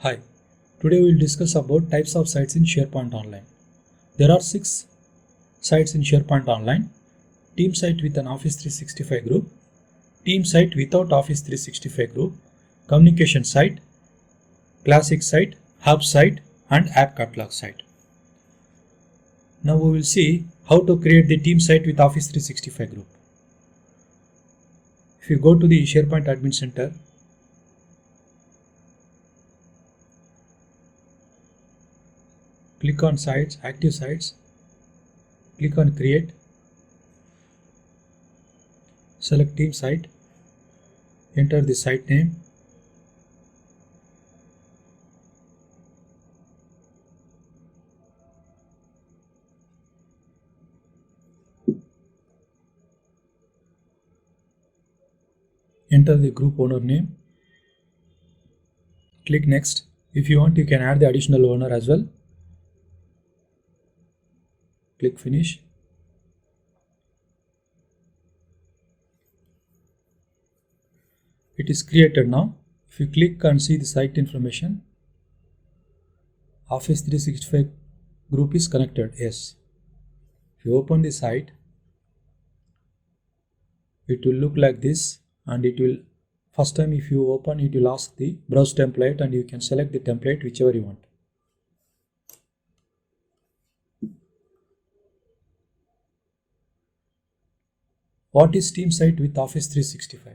Hi, today we will discuss about types of sites in SharePoint Online. There are 6 sites in SharePoint Online: team site with an Office 365 group, team site without Office 365 group, communication site, classic site, hub site, and app catalog site. Now we will see how to create the team site with Office 365 group. If you go to the SharePoint Admin Center, click on Sites, Active Sites, click on Create, select Team Site, enter the site name, enter the group owner name, click Next. If you want, you can add the additional owner as well. Click Finish. It is created now. If you click and see the site information, Office 365 group is connected. Yes. If you open the site, it will look like this, and it will first time if you open, it will ask the browse template, and you can select the template whichever you want. What is team site with Office 365?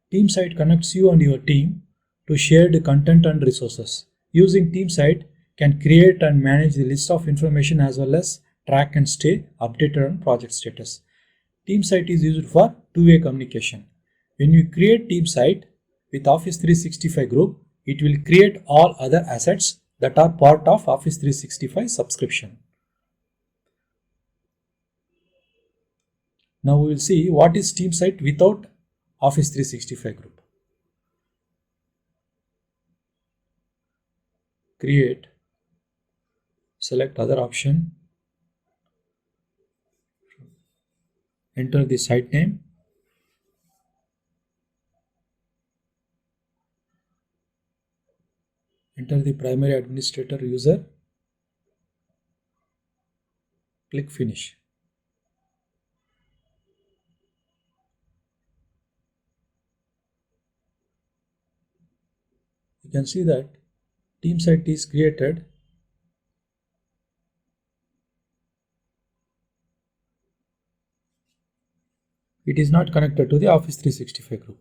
Team site connects you and your team to shared content and resources. Using team site can create and manage the list of information as well as track and stay updated on project status. Team site is used for two-way communication. When you create team site with Office 365 group, it will create all other assets that are part of Office 365 subscription. Now we will see what is team site without Office 365 group. Create, select other option, enter the site name, enter the primary administrator user, click Finish. You can see that team site is created. It is not connected to the Office 365 group.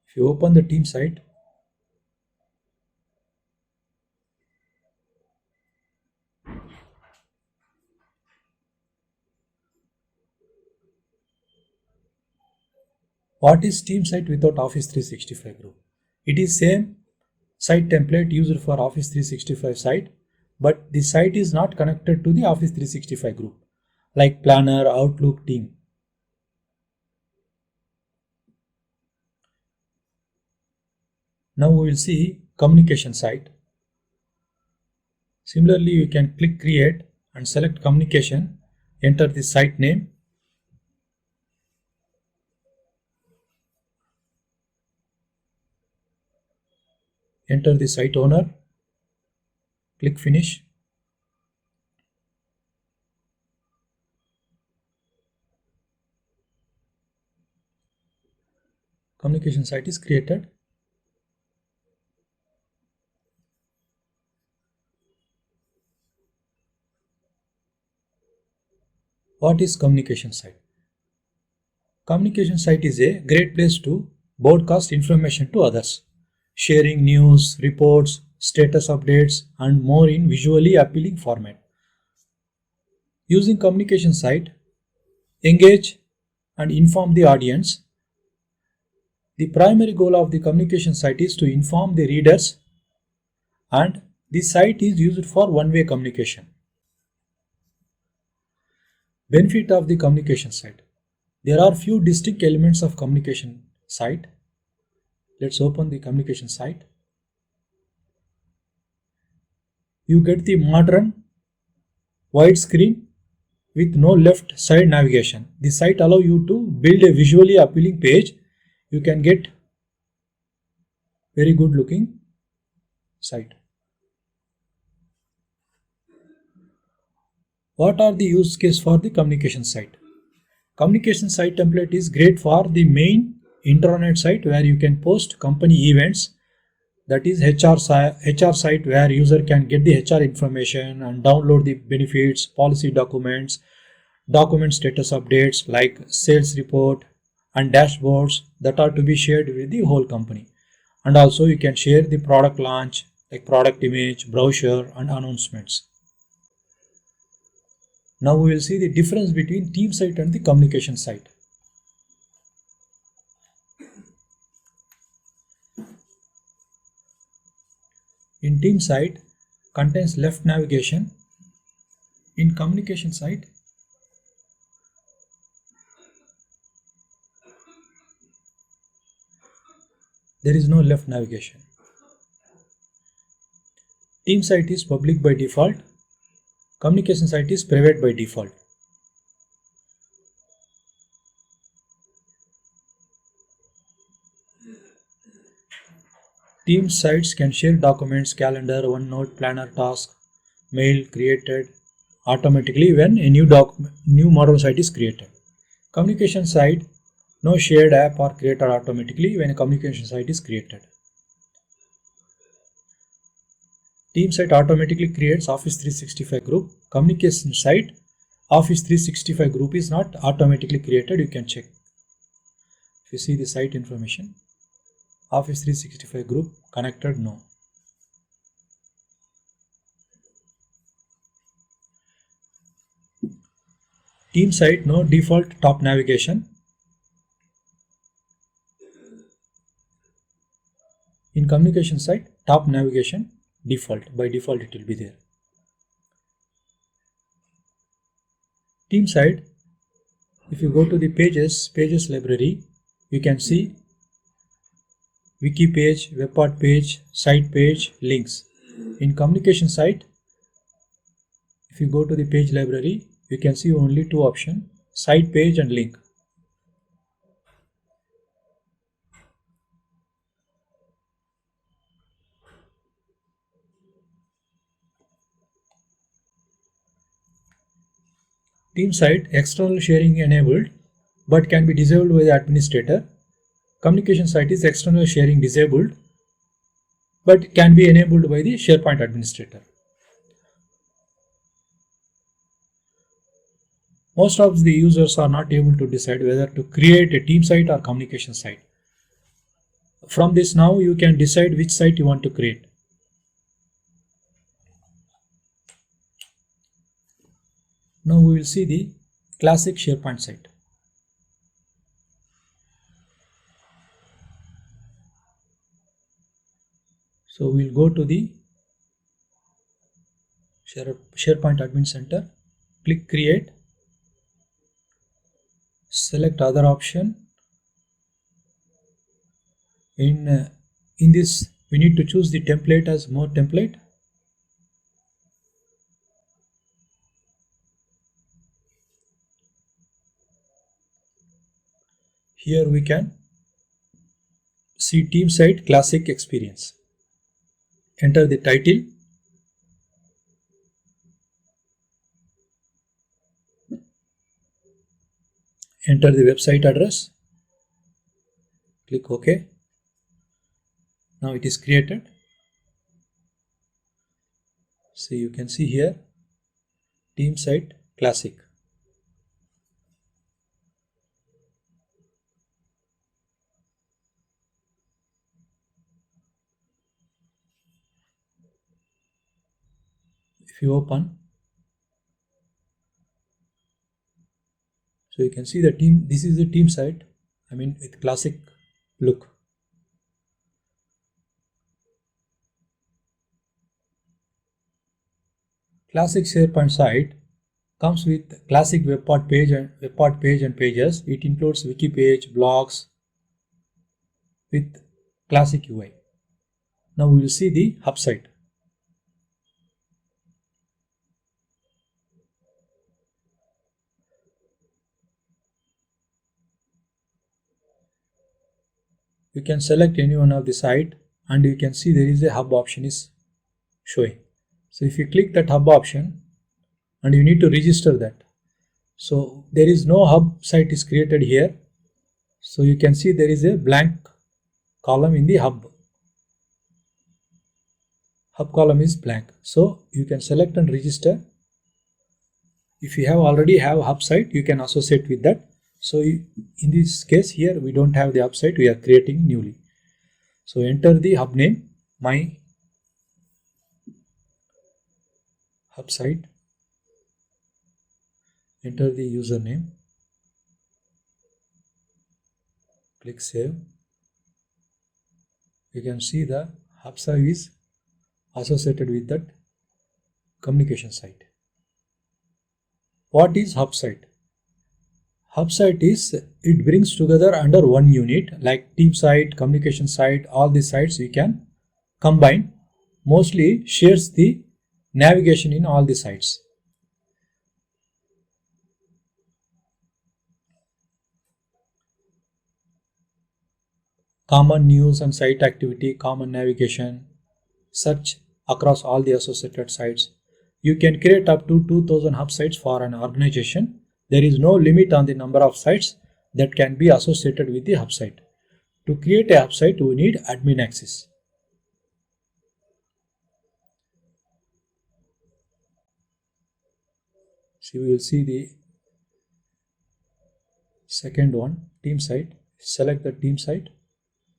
If you open the team site, what is team site without Office 365 group? It is same site template used for Office 365 site, but the site is not connected to the Office 365 group, like Planner, Outlook, Team. Now we will see communication site. Similarly, you can click Create and select Communication, enter the site name, enter the site owner, click Finish. Communication site is created. What is communication site? Communication site is a great place to broadcast information to others, sharing news, reports, status updates, and more in visually appealing format. Using communication site, engage and inform the audience. The primary goal of the communication site is to inform the readers, and the site is used for one-way communication. Benefit of the communication site. There are few distinct elements of communication site. Let's open the communication site. You get the modern wide screen with no left side navigation. The site allows you to build a visually appealing page you can get very good looking site. What are the use case for the communication site? Communication site template is great for the main intranet site where you can post company events, that is HR site where user can get the HR information and download the benefits, policy documents, document status updates like sales report and dashboards that are to be shared with the whole company. And also you can share the product launch like product image, brochure and announcements. Now we will see the difference between team site and the communication site. In team site contains left navigation. In communication site there is no left navigation. Team site is public by default. Communication site is private by default. Team sites can share documents, calendar, OneNote, planner, task, mail created automatically when a new model site is created. Communication site, no shared app are created automatically when a communication site is created. Team site automatically creates Office 365 group. Communication site, Office 365 group is not automatically created. You can check. If you see the site information, Office 365 group connected, no. Team site, no default top navigation. In communication site, top navigation default. By default it will be there. Team site, if you go to the pages library, you can see wiki page, webpart page, site page, links. In communication site, if you go to the page library, you can see only two options, site page and link. Team site, external sharing enabled but can be disabled by the administrator. Communication site is external sharing disabled but can be enabled by the SharePoint administrator. Most of the users are not able to decide whether to create a team site or communication site. From this now you can decide which site you want to create. Now we will see the classic SharePoint site. So we'll go to the SharePoint Admin Center, click Create, select Other option. In this we need to choose the template as More Template. Here we can see Team Site Classic Experience. Enter the title, enter the website address, click OK. Now it is created. So you can see here Team Site Classic. If you open, so you can see the team, this is the team site, with classic look. Classic SharePoint site comes with classic webpart page and pages. It includes wiki page, blogs with classic UI. Now we will see the hub site. you can select any one of the site and you can see there is a hub option is showing. So if you click that hub option and you need to register that. So there is no hub site is created here. So you can see there is a blank column in the hub. Hub column is blank. So you can select and register. If you already have hub site, you can associate with that. So in this case here, we don't have the hub site, we are creating newly. So enter the hub name, my hub site. Enter the username. Click save. You can see the hub site is associated with that communication site. What is hub site? Hub site is, it brings together under one unit like team site, communication site, all these sites we can combine. Mostly shares the navigation in all the sites. Common news and site activity, common navigation, search across all the associated sites. You can create up to 2000 hub sites for an organization. There is no limit on the number of sites that can be associated with the hub site. To create a hub site, we need admin access. So we will see the second one, team site. Select the team site.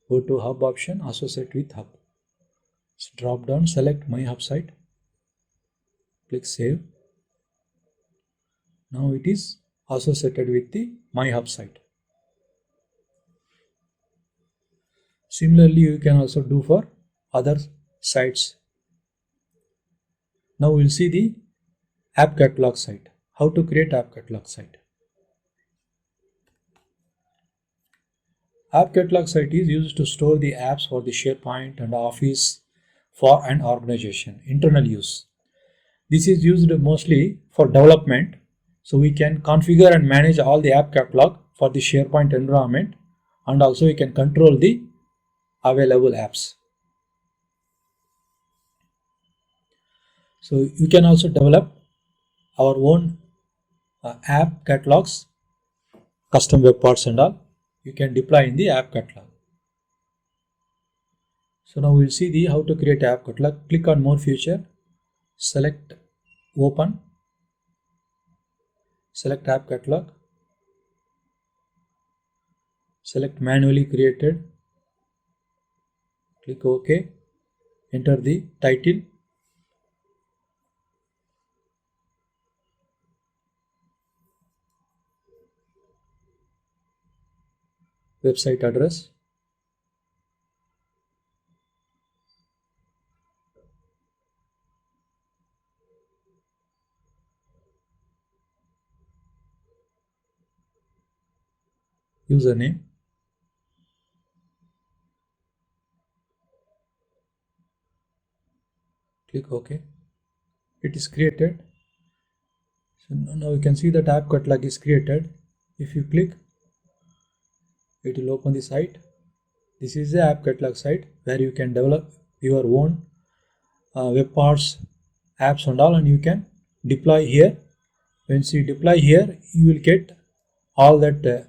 Go to hub option, associate with hub. So drop down, select my hub site. Click save. Now it is associated with the my hub site. Similarly, you can also do for other sites. Now we'll see the app catalog site. How to create app catalog site. App catalog site is used to store the apps for the SharePoint and Office for an organization, internal use. This is used mostly for development. So we can configure and manage all the app catalog for the SharePoint environment, and also we can control the available apps. So you can also develop our own app catalogs, custom web parts and all. You can deploy in the app catalog. So now we'll see the how to create app catalog. Click on more feature, select open, select app catalog, select manually created, click OK, enter the title, website address, username, click OK. It is created. So now you can see that app catalog is created. If you click, it will open the site. This is the app catalog site where you can develop your own web parts, apps and all, and you can deploy here. Once you deploy here, you will get all that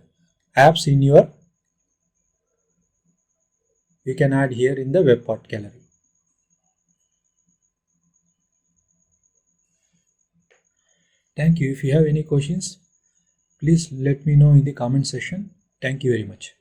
apps in your, you can add here in the web part gallery. Thank you. If you have any questions, please let me know in the comment section. Thank you very much.